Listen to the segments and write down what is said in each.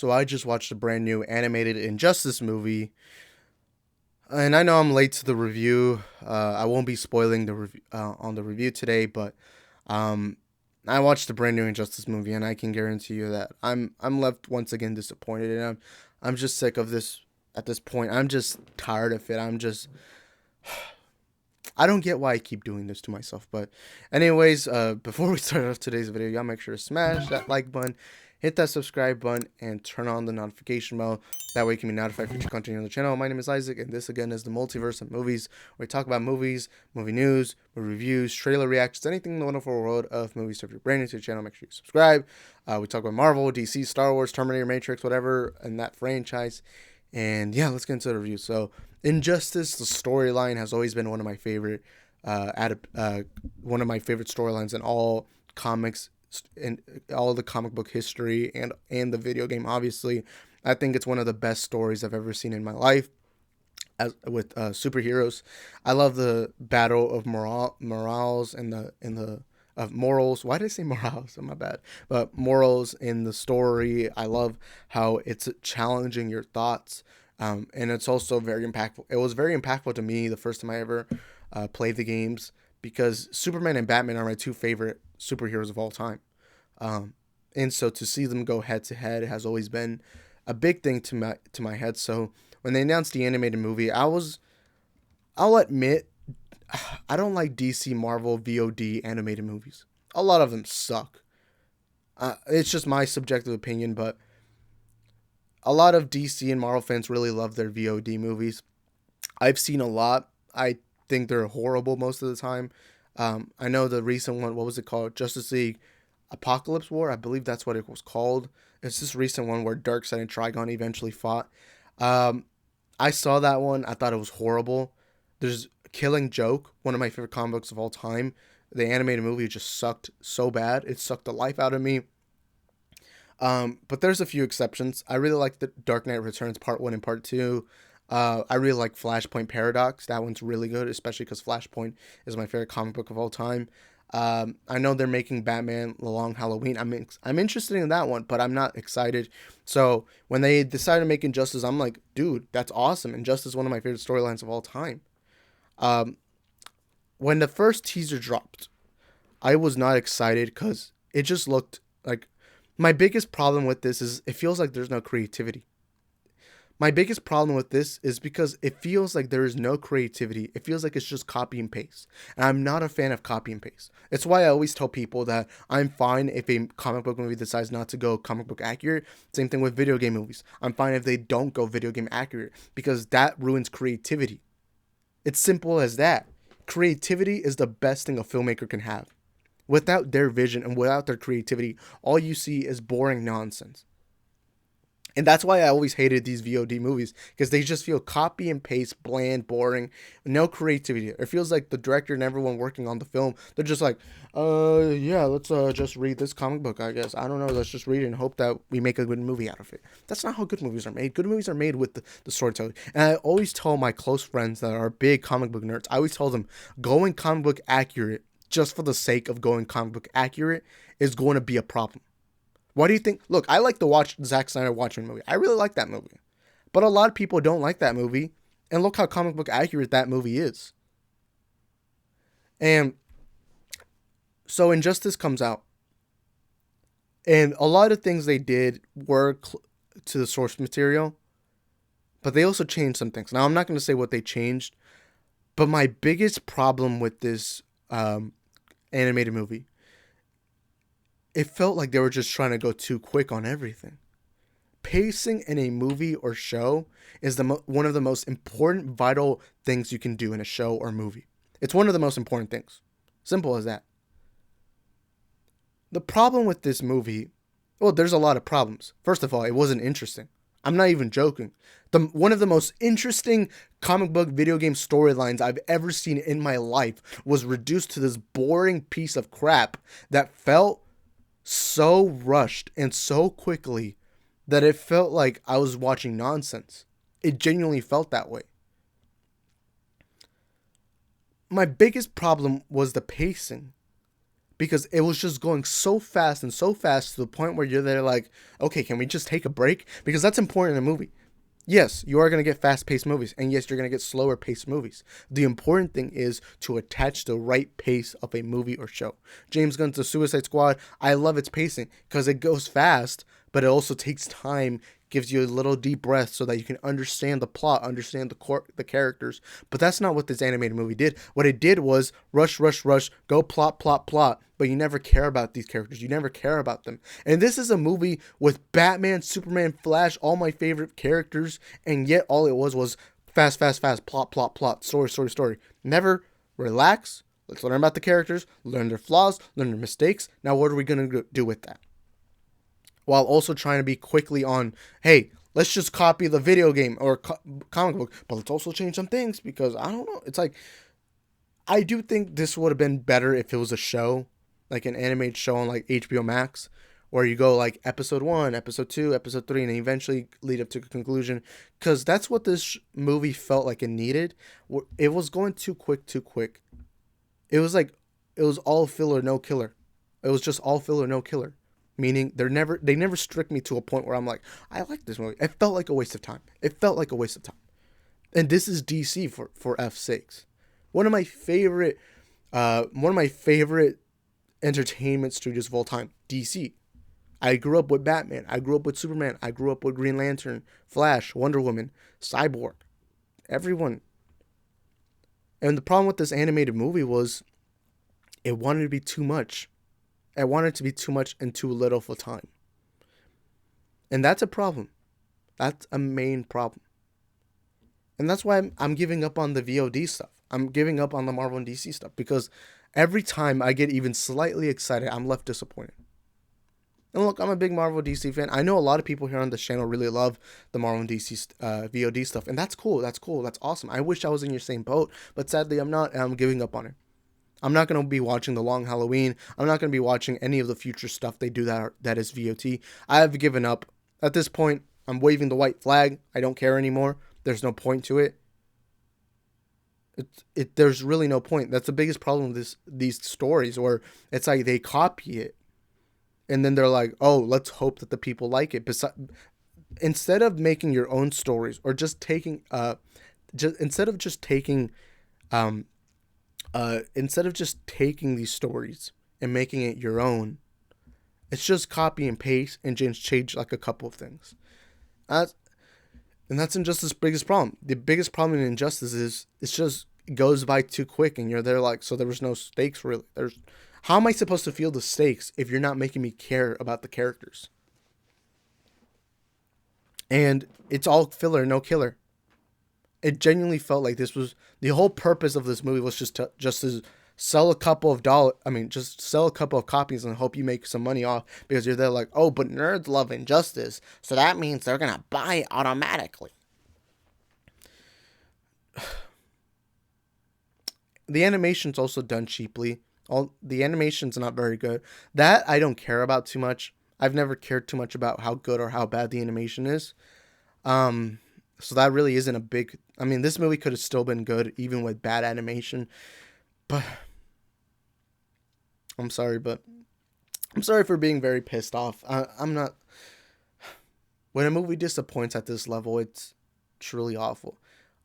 So I just watched a brand new animated InJustice movie, and I know I'm late to the review. I won't be spoiling the on the review today, but um, I watched the brand new InJustice movie, and I can guarantee you that I'm left once again disappointed, and I'm just sick of this. At this point, I'm just tired of it. I don't get why I keep doing this to myself. But anyways, before we start off today's video, y'all make sure to smash that like button, hit that subscribe button, and turn on the notification bell. That way you can be notified for future content on the channel. My name is Isaac, and this again is the Multiverse of Movies, where we talk about movies, movie news, movie reviews, trailer reactions, anything in the wonderful world of movies. So if you're brand new to the channel, make sure you subscribe. We talk about Marvel, DC, Star Wars, Terminator, Matrix, whatever in that franchise. And yeah, let's get into the review. So Injustice, the storyline has always been one of my favorite, one of my favorite storylines in all comics, in all the comic book history, and the video game. Obviously, I think it's one of the best stories I've ever seen in my life. As with superheroes, I love the battle of morals and the of morals. Why did I say morals? Oh, my bad. But morals in the story. I love how it's challenging your thoughts. And it's also very impactful. It was very impactful to me the first time I ever played the games, because Superman and Batman are my two favorite superheroes of all time. And so to see them go head to head has always been a big thing to my head. So when they announced the animated movie, I'll admit, I don't like DC Marvel VOD animated movies. A lot of them suck. It's just my subjective opinion, but a lot of DC and Marvel fans really love their VOD movies. I've seen a lot. I think they're horrible most of the time. I know the recent one, what was it called? Justice League Apocalypse War? I believe that's what it was called. It's this recent one where Darkseid and Trigon eventually fought. I saw that one. I thought it was horrible. There's Killing Joke, one of my favorite comic books of all time. The animated movie just sucked so bad. It sucked the life out of me. But there's a few exceptions. I really like the Dark Knight Returns Part 1 and Part 2. I really like Flashpoint Paradox. That one's really good, especially because Flashpoint is my favorite comic book of all time. I know they're making Batman The Long Halloween. I'm interested in that one, but I'm not excited. So when they decided to make Injustice, I'm like, dude, that's awesome. Injustice is one of my favorite storylines of all time. When the first teaser dropped, I was not excited because it just looked like, my biggest problem with this is it feels like there's no creativity. My biggest problem with this is because it feels like there is no creativity. It feels like it's just copy and paste. And I'm not a fan of copy and paste. It's why I always tell people that I'm fine if a comic book movie decides not to go comic book accurate. Same thing with video game movies. I'm fine if they don't go video game accurate, because that ruins creativity. It's simple as that. Creativity is the best thing a filmmaker can have. Without their vision and without their creativity, all you see is boring nonsense. And that's why I always hated these VOD movies, because they just feel copy and paste, bland, boring, no creativity. It feels like the director and everyone working on the film, they're just like, yeah, let's just read this comic book, I guess. I don't know, let's just read it and hope that we make a good movie out of it. That's not how good movies are made. Good movies are made with the storytelling. And I always tell my close friends that are big comic book nerds, I always tell them, going comic book accurate just for the sake of going comic book accurate is going to be a problem. Why do you think? Look, I like to watch Zack Snyder Watchmen movie. I really like that movie. But a lot of people don't like that movie. And look how comic book accurate that movie is. And so Injustice comes out. And a lot of things they did were to the source material. But they also changed some things. Now, I'm not going to say what they changed. But my biggest problem with this animated movie, it felt like they were just trying to go too quick on everything. Pacing in a movie or show is one of the most important, vital things you can do in a show or movie. It's one of the most important things. Simple as that. The problem with this movie, well, there's a lot of problems. First of all, it wasn't interesting. I'm not even joking. One of the most interesting comic book video game storylines I've ever seen in my life was reduced to this boring piece of crap that felt so rushed and so quickly that it felt like I was watching nonsense. It genuinely felt that way. My biggest problem was the pacing. because it was just going so fast and so fast to the point where you're there like, okay, can we just take a break? Because that's important in a movie. Yes, you are going to get fast-paced movies, and yes, you're going to get slower-paced movies. The important thing is to attach the right pace of a movie or show. James Gunn's The Suicide Squad, I love its pacing because it goes fast, but it also takes time, gives you a little deep breath so that you can understand the plot, understand the characters. But that's not what this animated movie did. What it did was rush, rush, rush, go plot, plot, plot, but you never care about these characters. You never care about them. And this is a movie with Batman, Superman, Flash, all my favorite characters, and yet all it was fast, fast, fast, plot, plot, plot, story, story, story. Never relax. Let's learn about the characters, learn their flaws, learn their mistakes. Now what are we going to do with that? While also trying to be quickly on, hey, let's just copy the video game or comic book, but let's also change some things because I don't know. It's like, I do think this would have been better if it was a show, like an animated show on like HBO Max, where you go like episode 1, episode 2, episode 3, and eventually lead up to a conclusion. Because that's what this movie felt like it needed. It was going too quick, too quick. It was like, it was all filler, no killer. It was just all filler, no killer. Meaning they never strict me to a point where I'm like, I like this movie. It felt like a waste of time. It felt like a waste of time. And this is DC for F's sakes. One of my favorite entertainment studios of all time, DC. I grew up with Batman. I grew up with Superman. I grew up with Green Lantern, Flash, Wonder Woman, Cyborg. Everyone. And the problem with this animated movie was it wanted to be too much. I want it to be too much and too little for time. And that's a problem. That's a main problem. And that's why I'm giving up on the VOD stuff. I'm giving up on the Marvel and DC stuff. Because every time I get even slightly excited, I'm left disappointed. And look, I'm a big Marvel DC fan. I know a lot of people here on this channel really love the Marvel and DC VOD stuff. And that's cool. That's cool. That's awesome. I wish I was in your same boat. But sadly, I'm not. And I'm giving up on it. I'm not going to be watching The Long Halloween. I'm not going to be watching any of the future stuff they do that is VOT. I have given up. At this point, I'm waving the white flag. I don't care anymore. There's no point to it. There's really no point. That's the biggest problem with these stories, where it's like they copy it. And then they're like, oh, let's hope that the people like it. Instead of making your own stories, or just taking, instead of just taking these stories and making it your own, it's just copy and paste and just change like a couple of things. And that's InJustice's biggest problem. The biggest problem in InJustice is it goes by too quick, and you're there like, so there was no stakes really. How am I supposed to feel the stakes if you're not making me care about the characters? And it's all filler, no killer. It genuinely felt like this was the whole purpose of this movie was just to sell a couple of just sell a couple of copies and hope you make some money off, because you're there like, oh, but nerds love InJustice, so that means they're gonna buy it automatically. The animation's also done cheaply. The animation's not very good. That I don't care about too much. I've never cared too much about how good or how bad the animation is. So that really isn't a big... I mean, this movie could have still been good even with bad animation. But... I'm sorry for being very pissed off. I'm not... When a movie disappoints at this level, it's truly awful.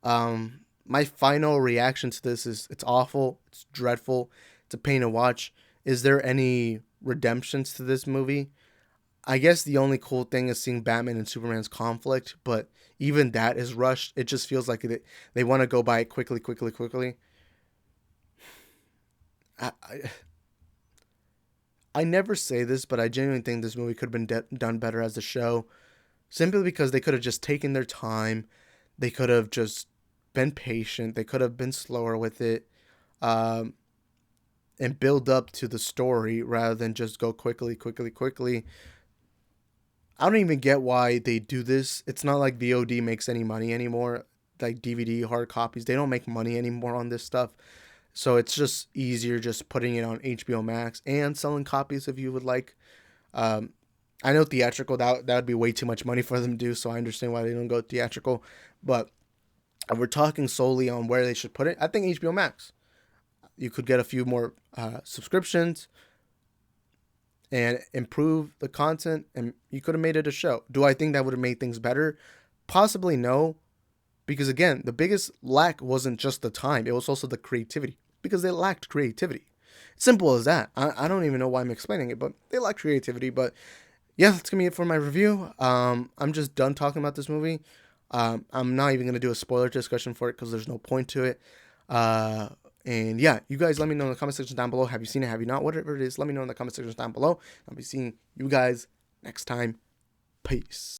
My final reaction to this is it's awful. It's dreadful. It's a pain to watch. Is there any redemptions to this movie? I guess the only cool thing is seeing Batman and Superman's conflict, but even that is rushed. It just feels like they want to go by it quickly. I never say this, but I genuinely think this movie could have been done better as a show, simply because they could have just taken their time. They could have just been patient. They could have been slower with it, and build up to the story rather than just go quickly. I don't even get why they do this. It's not like VOD makes any money anymore. Like DVD, hard copies, they don't make money anymore on this stuff. So it's just easier just putting it on HBO Max and selling copies if you would like. I know theatrical, that would be way too much money for them to do, so I understand why they don't go theatrical. But if we're talking solely on where they should put it, I think HBO Max. You could get a few more subscriptions, and improve the content, and you could have made it a show. Do I think that would have made things better? Possibly no, because again, the biggest lack wasn't just the time, it was also the creativity, because they lacked creativity. Simple as that. I don't even know why I'm explaining it, but they lack creativity. But yeah, that's gonna be it for my review. I'm just done talking about this movie. I'm not even gonna do a spoiler discussion for it because there's no point to it. And yeah, you guys let me know in the comment section down below. Have you seen it? Have you not? Whatever it is, let me know in the comment section down below. I'll be seeing you guys next time. Peace.